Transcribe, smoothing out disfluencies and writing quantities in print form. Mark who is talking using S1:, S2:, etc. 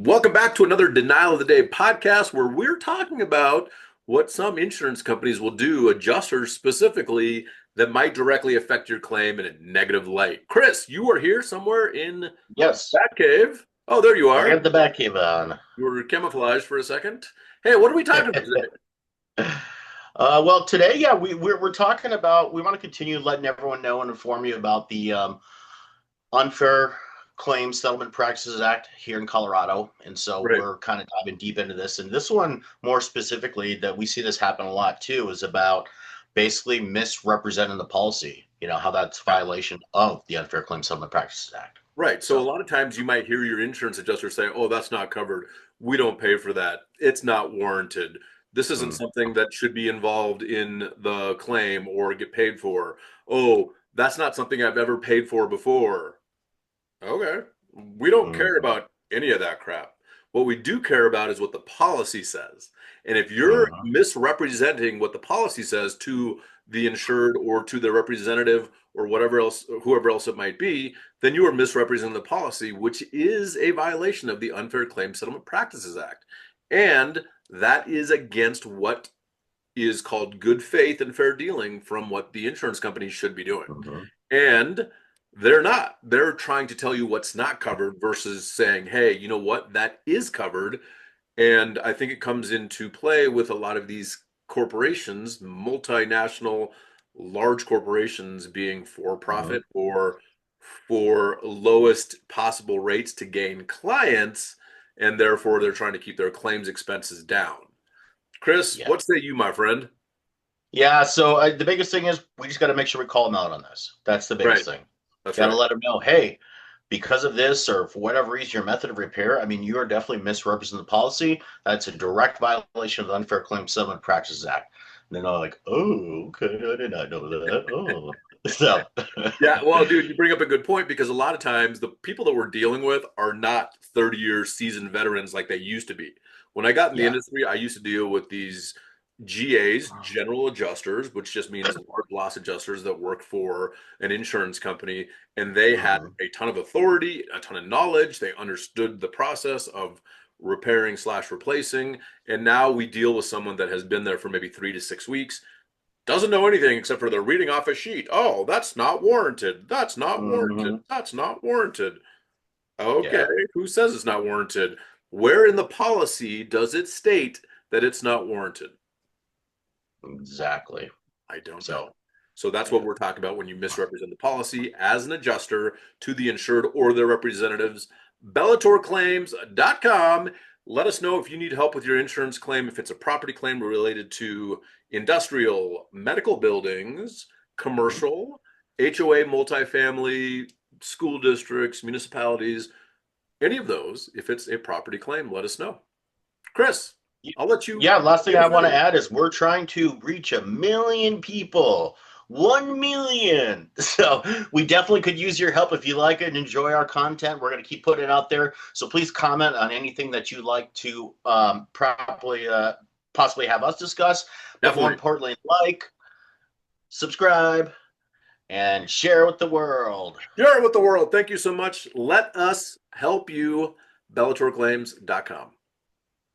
S1: Welcome back to another Denial of the Day podcast where we're talking about what some insurance companies will do, adjusters specifically, that might directly affect your claim in a negative light. Chris, you are here somewhere in
S2: Yes,
S1: Batcave. Oh, there you
S2: I
S1: are.
S2: have the Batcave on.
S1: You were camouflaged for a second. Hey, what are we talking about today?
S2: Well, today, yeah, we're talking about. We want to continue letting everyone know and inform you about the Unfair Claims Settlement Practices Act here in Colorado, and so
S1: Right.
S2: we're kind of diving deep into this. And this one, more specifically, that we see this happen a lot too, is about basically misrepresenting the policy. You know how that's a
S1: Yeah.
S2: violation of the Unfair Claims Settlement Practices Act.
S1: Right. So a
S2: So,
S1: lot of times you might hear your insurance adjuster say, "Oh, that's not covered. We don't pay for that. It's not warranted. This isn't
S2: mm,
S1: something that should be involved in the claim or get paid for. Oh, that's not something I've ever paid for before." Okay. We don't care
S2: mm,
S1: about any of that crap. What we do care about is what the policy says. And if you're
S2: mm,
S1: misrepresenting what the policy says to the insured or to their representative or whatever else, whoever else it might be, then you are misrepresenting the policy, which is a violation of the Unfair Claims Settlement Practices Act. And that is against what is called good faith and fair dealing from what the insurance companies should be doing.
S2: mm,
S1: And they're not. They're trying to tell you what's not covered versus saying, hey, you know what? That is covered. And I think it comes into play with a lot of these corporations, multinational, large corporations being for
S2: mm.
S1: profit or for lowest possible rates to gain clients. And therefore, they're trying to keep their claims expenses down. Chris,
S2: Yeah.
S1: what say you, my friend?
S2: Yeah, so the biggest thing is we just got to make sure we call them out on this. That's the biggest
S1: Right.
S2: thing.
S1: That's
S2: Got to
S1: right.
S2: let them know, hey, because of this or for whatever reason, your method of repair, I mean, you are definitely misrepresenting the policy. That's a direct violation of the Unfair Claims Settlement Practices Act. And they're all like, oh, okay, I did not know that. Oh, so
S1: Yeah, well, dude, you bring up a good point because a lot of times the people that we're dealing with are not 30-year seasoned veterans like they used to be. When I got in the
S2: yeah.
S1: industry, I used to deal with these GAs, general adjusters, which just means large loss adjusters that work for an insurance company. And they had
S2: Hmm.
S1: a ton of authority, a ton of knowledge. They understood the process of repairing slash replacing. And now we deal with someone that has been there for maybe 3 to 6 weeks, doesn't know anything except for they're reading off a sheet. Oh, that's not warranted. That's not warranted.
S2: Hmm.
S1: That's not warranted. Okay,
S2: Yeah,
S1: who says it's not warranted? Where in the policy does it state that it's not warranted?
S2: exactly.
S1: I don't
S2: So,
S1: know. So that's what
S2: yeah.
S1: we're talking about when you misrepresent the policy as an adjuster to the insured or their representatives. BellatorClaims.com. Let us know if you need help with your insurance claim, if it's a property claim related to industrial, medical buildings,
S2: Mhm.
S1: commercial, HOA, multifamily, school districts, municipalities, any of those. If it's a property claim, let us know. Chris, I'll let you
S2: Yeah, last thing
S1: take
S2: I
S1: it
S2: want to
S1: further.
S2: add is we're trying to reach 1 million people. 1 million. So we definitely could use your help if you like it and enjoy our content. We're going to keep putting it out there. So please comment on anything that you'd like to properly, possibly have us discuss. But more
S1: Definitely.
S2: importantly, like, subscribe, and share with the world.
S1: Share it with the world. Thank you so much. Let us help you. BellatorClaims.com.